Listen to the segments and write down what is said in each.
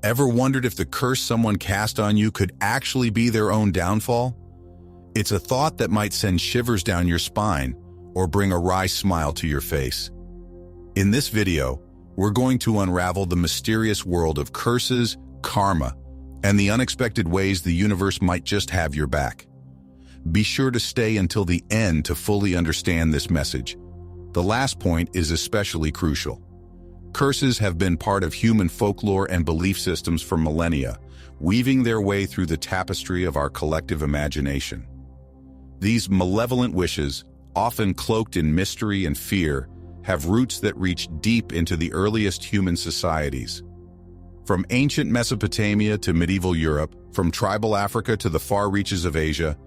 Ever wondered if the curse someone cast on you could actually be their own downfall? It's a thought that might send shivers down your spine or bring a wry smile to your face. In this video, we're going to unravel the mysterious world of curses, karma, and the unexpected ways the universe might just have your back. Be sure to stay until the end to fully understand this message. The last point is especially crucial. Curses have been part of human folklore and belief systems for millennia, weaving their way through the tapestry of our collective imagination. These malevolent wishes, often cloaked in mystery and fear, have roots that reach deep into the earliest human societies. From ancient Mesopotamia to medieval Europe, from tribal Africa to the far reaches of Asia,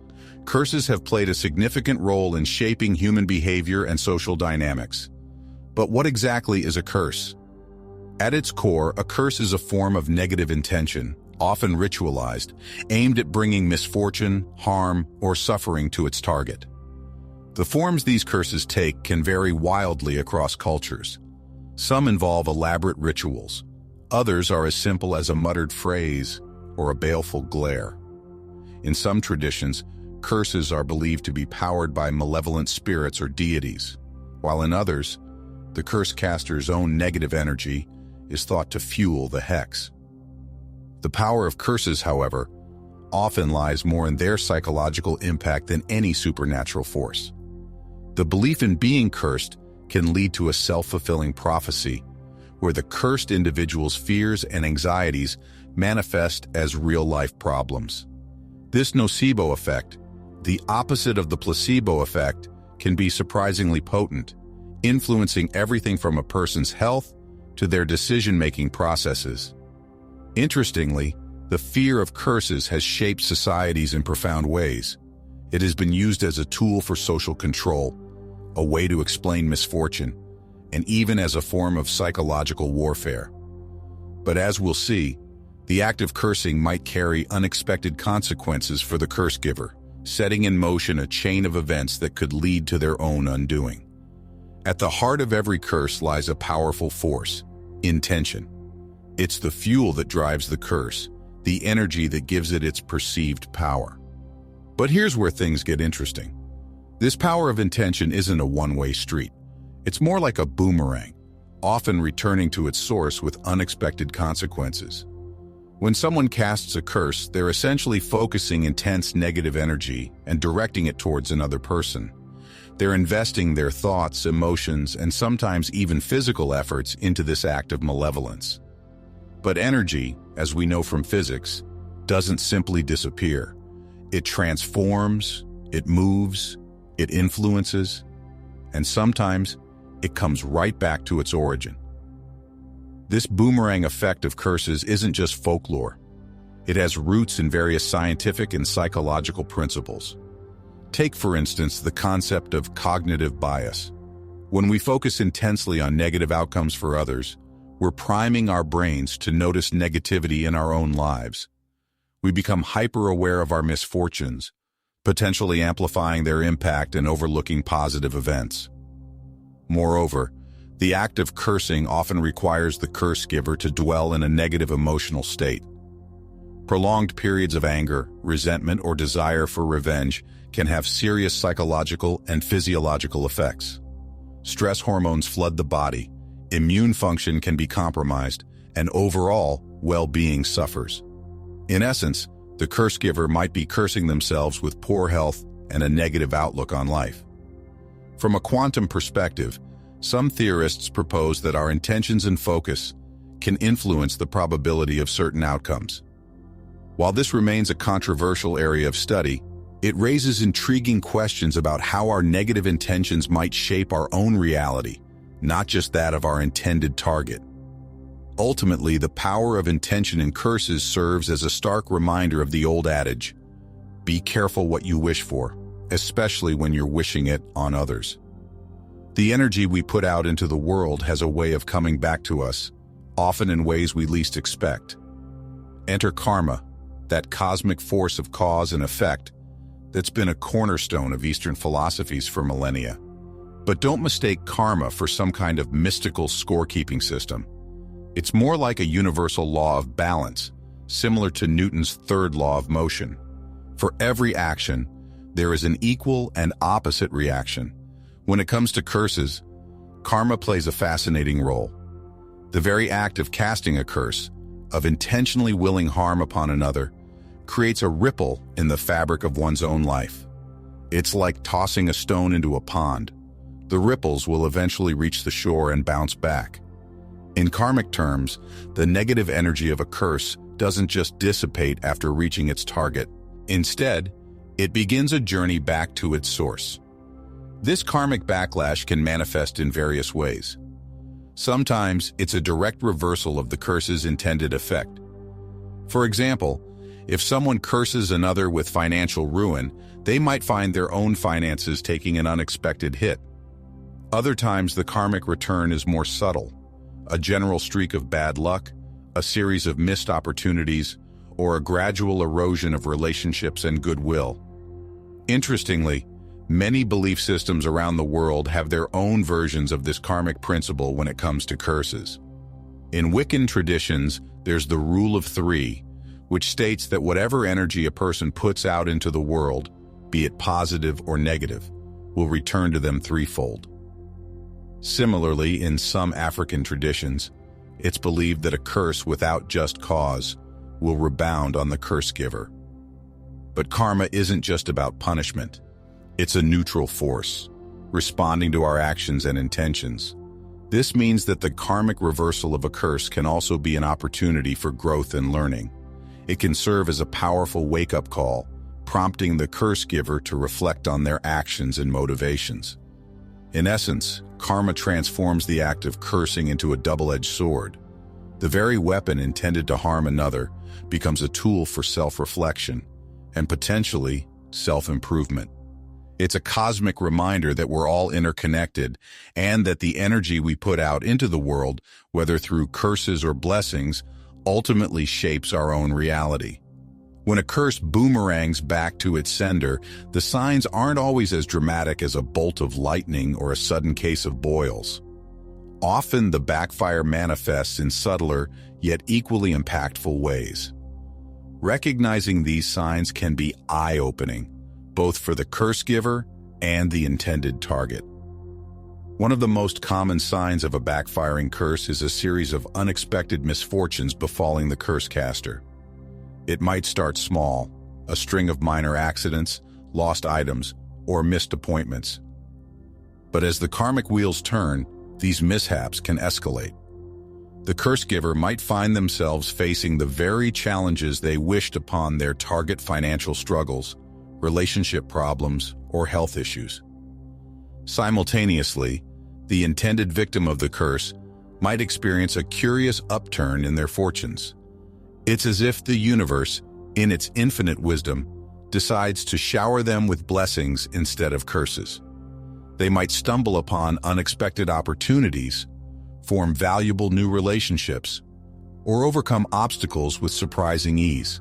curses have played a significant role in shaping human behavior and social dynamics. But what exactly is a curse? At its core, a curse is a form of negative intention, often ritualized, aimed at bringing misfortune, harm, or suffering to its target. The forms these curses take can vary wildly across cultures. Some involve elaborate rituals. Others are as simple as a muttered phrase or a baleful glare. In some traditions, curses are believed to be powered by malevolent spirits or deities, while in others, the curse caster's own negative energy is thought to fuel the hex. The power of curses, however, often lies more in their psychological impact than any supernatural force. The belief in being cursed can lead to a self-fulfilling prophecy, where the cursed individual's fears and anxieties manifest as real-life problems. This nocebo effect, the opposite of the placebo effect, can be surprisingly potent, influencing everything from a person's health to their decision-making processes. Interestingly, the fear of curses has shaped societies in profound ways. It has been used as a tool for social control, a way to explain misfortune, and even as a form of psychological warfare. But as we'll see, the act of cursing might carry unexpected consequences for the curse giver, setting in motion a chain of events that could lead to their own undoing. At the heart of every curse lies a powerful force: intention. It's the fuel that drives the curse, the energy that gives it its perceived power. But here's where things get interesting. This power of intention isn't a one-way street. It's more like a boomerang, often returning to its source with unexpected consequences. When someone casts a curse, they're essentially focusing intense negative energy and directing it towards another person. They're investing their thoughts, emotions, and sometimes even physical efforts into this act of malevolence. But energy, as we know from physics, doesn't simply disappear. It transforms, it moves, it influences, and sometimes it comes right back to its origin. This boomerang effect of curses isn't just folklore. It has roots in various scientific and psychological principles. Take, for instance, the concept of cognitive bias. When we focus intensely on negative outcomes for others, we're priming our brains to notice negativity in our own lives. We become hyper-aware of our misfortunes, potentially amplifying their impact and overlooking positive events. Moreover, the act of cursing often requires the curse giver to dwell in a negative emotional state. Prolonged periods of anger, resentment, or desire for revenge can have serious psychological and physiological effects. Stress hormones flood the body, immune function can be compromised, and overall well-being suffers. In essence, the curse giver might be cursing themselves with poor health and a negative outlook on life. From a quantum perspective, some theorists propose that our intentions and focus can influence the probability of certain outcomes. While this remains a controversial area of study, it raises intriguing questions about how our negative intentions might shape our own reality, not just that of our intended target. Ultimately, the power of intention in curses serves as a stark reminder of the old adage, be careful what you wish for, especially when you're wishing it on others. The energy we put out into the world has a way of coming back to us, often in ways we least expect. Enter karma, that cosmic force of cause and effect that's been a cornerstone of Eastern philosophies for millennia. But don't mistake karma for some kind of mystical scorekeeping system. It's more like a universal law of balance, similar to Newton's third law of motion. For every action, there is an equal and opposite reaction. When it comes to curses, karma plays a fascinating role. The very act of casting a curse, of intentionally willing harm upon another, creates a ripple in the fabric of one's own life. It's like tossing a stone into a pond. The ripples will eventually reach the shore and bounce back. In karmic terms, the negative energy of a curse doesn't just dissipate after reaching its target. Instead, it begins a journey back to its source. This karmic backlash can manifest in various ways. Sometimes it's a direct reversal of the curse's intended effect. For example, if someone curses another with financial ruin, they might find their own finances taking an unexpected hit. Other times, the karmic return is more subtle. A general streak of bad luck, a series of missed opportunities, or a gradual erosion of relationships and goodwill. Interestingly, many belief systems around the world have their own versions of this karmic principle when it comes to curses. In Wiccan traditions, there's the rule of three, which states that whatever energy a person puts out into the world, be it positive or negative, will return to them threefold. Similarly, in some African traditions, it's believed that a curse without just cause will rebound on the curse giver. But karma isn't just about punishment. It's a neutral force, responding to our actions and intentions. This means that the karmic reversal of a curse can also be an opportunity for growth and learning. It can serve as a powerful wake-up call, prompting the curse giver to reflect on their actions and motivations. In essence, karma transforms the act of cursing into a double-edged sword. The very weapon intended to harm another becomes a tool for self-reflection and potentially self-improvement. It's a cosmic reminder that we're all interconnected and that the energy we put out into the world, whether through curses or blessings, ultimately shapes our own reality. When a curse boomerangs back to its sender, the signs aren't always as dramatic as a bolt of lightning or a sudden case of boils. Often the backfire manifests in subtler, yet equally impactful ways. Recognizing these signs can be eye-opening, both for the curse giver and the intended target. One of the most common signs of a backfiring curse is a series of unexpected misfortunes befalling the curse caster. It might start small, a string of minor accidents, lost items, or missed appointments. But as the karmic wheels turn, these mishaps can escalate. The curse giver might find themselves facing the very challenges they wished upon their target: financial struggles, relationship problems, or health issues. Simultaneously, the intended victim of the curse might experience a curious upturn in their fortunes. It's as if the universe, in its infinite wisdom, decides to shower them with blessings instead of curses. They might stumble upon unexpected opportunities, form valuable new relationships, or overcome obstacles with surprising ease.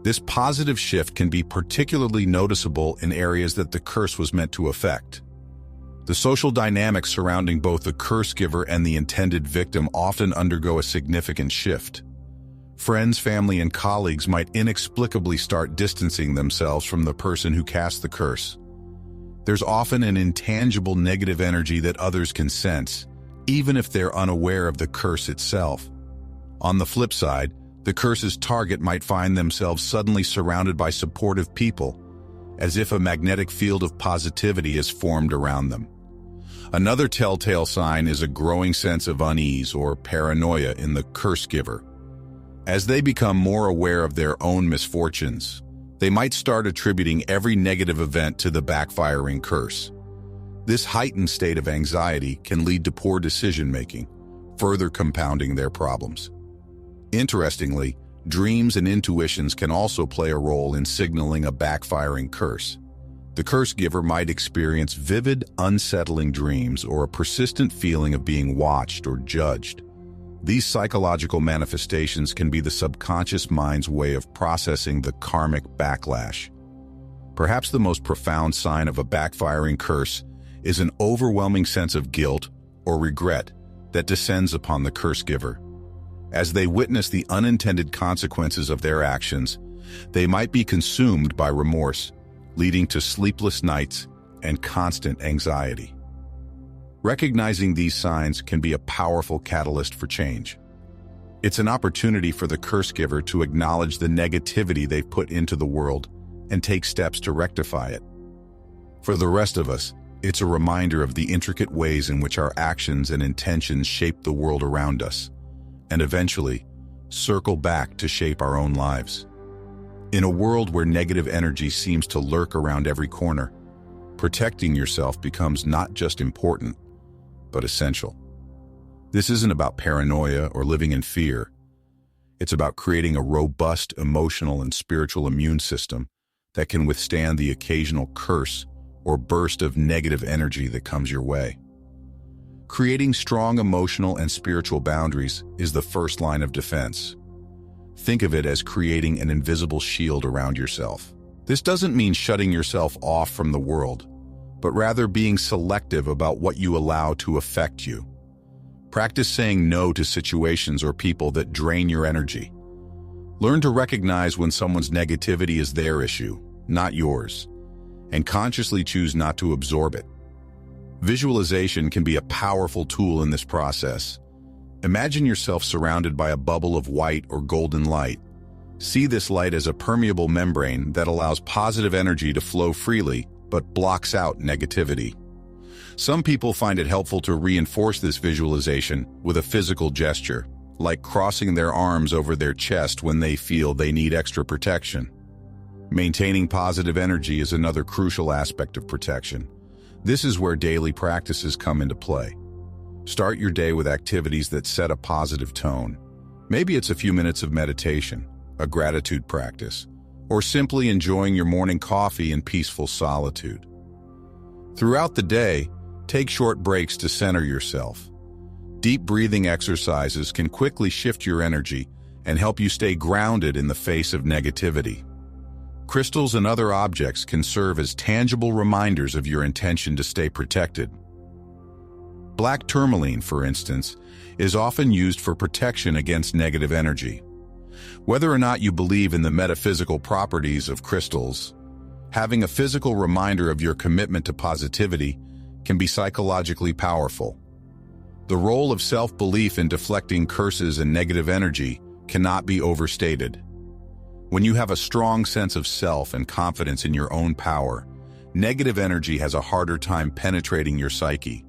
This positive shift can be particularly noticeable in areas that the curse was meant to affect. The social dynamics surrounding both the curse giver and the intended victim often undergo a significant shift. Friends, family, and colleagues might inexplicably start distancing themselves from the person who cast the curse. There's often an intangible negative energy that others can sense, even if they're unaware of the curse itself. On the flip side, the curse's target might find themselves suddenly surrounded by supportive people, as if a magnetic field of positivity is formed around them. Another telltale sign is a growing sense of unease or paranoia in the curse giver. As they become more aware of their own misfortunes, they might start attributing every negative event to the backfiring curse. This heightened state of anxiety can lead to poor decision-making, further compounding their problems. Interestingly, dreams and intuitions can also play a role in signaling a backfiring curse. The curse giver might experience vivid, unsettling dreams or a persistent feeling of being watched or judged. These psychological manifestations can be the subconscious mind's way of processing the karmic backlash. Perhaps the most profound sign of a backfiring curse is an overwhelming sense of guilt or regret that descends upon the curse giver. As they witness the unintended consequences of their actions, they might be consumed by remorse, leading to sleepless nights and constant anxiety. Recognizing these signs can be a powerful catalyst for change. It's an opportunity for the curse giver to acknowledge the negativity they've put into the world and take steps to rectify it. For the rest of us, it's a reminder of the intricate ways in which our actions and intentions shape the world around us, and eventually circle back to shape our own lives. In a world where negative energy seems to lurk around every corner, protecting yourself becomes not just important, but essential. This isn't about paranoia or living in fear. It's about creating a robust emotional and spiritual immune system that can withstand the occasional curse or burst of negative energy that comes your way. Creating strong emotional and spiritual boundaries is the first line of defense. Think of it as creating an invisible shield around yourself. This doesn't mean shutting yourself off from the world, but rather being selective about what you allow to affect you. Practice saying no to situations or people that drain your energy. Learn to recognize when someone's negativity is their issue, not yours, and consciously choose not to absorb it. Visualization can be a powerful tool in this process. Imagine yourself surrounded by a bubble of white or golden light. See this light as a permeable membrane that allows positive energy to flow freely, but blocks out negativity. Some people find it helpful to reinforce this visualization with a physical gesture, like crossing their arms over their chest when they feel they need extra protection. Maintaining positive energy is another crucial aspect of protection. This is where daily practices come into play. Start your day with activities that set a positive tone. Maybe it's a few minutes of meditation, a gratitude practice, or simply enjoying your morning coffee in peaceful solitude. Throughout the day, take short breaks to center yourself. Deep breathing exercises can quickly shift your energy and help you stay grounded in the face of negativity. Crystals and other objects can serve as tangible reminders of your intention to stay protected. Black tourmaline, for instance, is often used for protection against negative energy. Whether or not you believe in the metaphysical properties of crystals, having a physical reminder of your commitment to positivity can be psychologically powerful. The role of self-belief in deflecting curses and negative energy cannot be overstated. When you have a strong sense of self and confidence in your own power, negative energy has a harder time penetrating your psyche.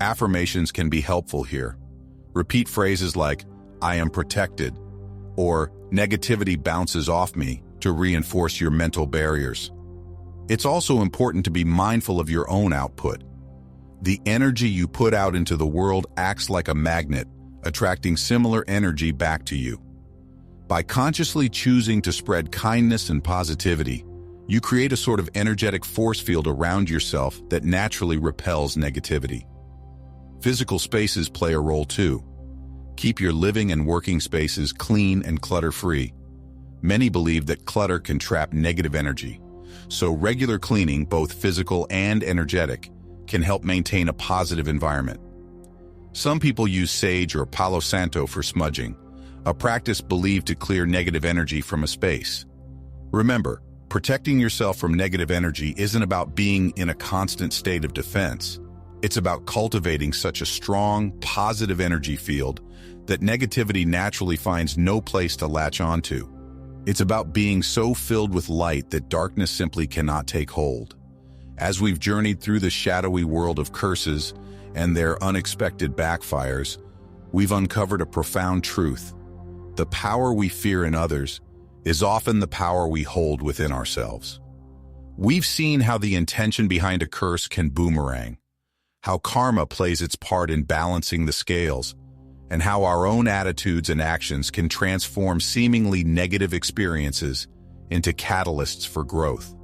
Affirmations can be helpful here. Repeat phrases like, "I am protected," or "negativity bounces off me," to reinforce your mental barriers. It's also important to be mindful of your own output. The energy you put out into the world acts like a magnet, attracting similar energy back to you. By consciously choosing to spread kindness and positivity, you create a sort of energetic force field around yourself that naturally repels negativity. Physical spaces play a role too. Keep your living and working spaces clean and clutter-free. Many believe that clutter can trap negative energy, so regular cleaning, both physical and energetic, can help maintain a positive environment. Some people use sage or Palo Santo for smudging, a practice believed to clear negative energy from a space. Remember, protecting yourself from negative energy isn't about being in a constant state of defense. It's about cultivating such a strong, positive energy field that negativity naturally finds no place to latch onto. It's about being so filled with light that darkness simply cannot take hold. As we've journeyed through the shadowy world of curses and their unexpected backfires, we've uncovered a profound truth. The power we fear in others is often the power we hold within ourselves. We've seen how the intention behind a curse can boomerang, how karma plays its part in balancing the scales, and how our own attitudes and actions can transform seemingly negative experiences into catalysts for growth.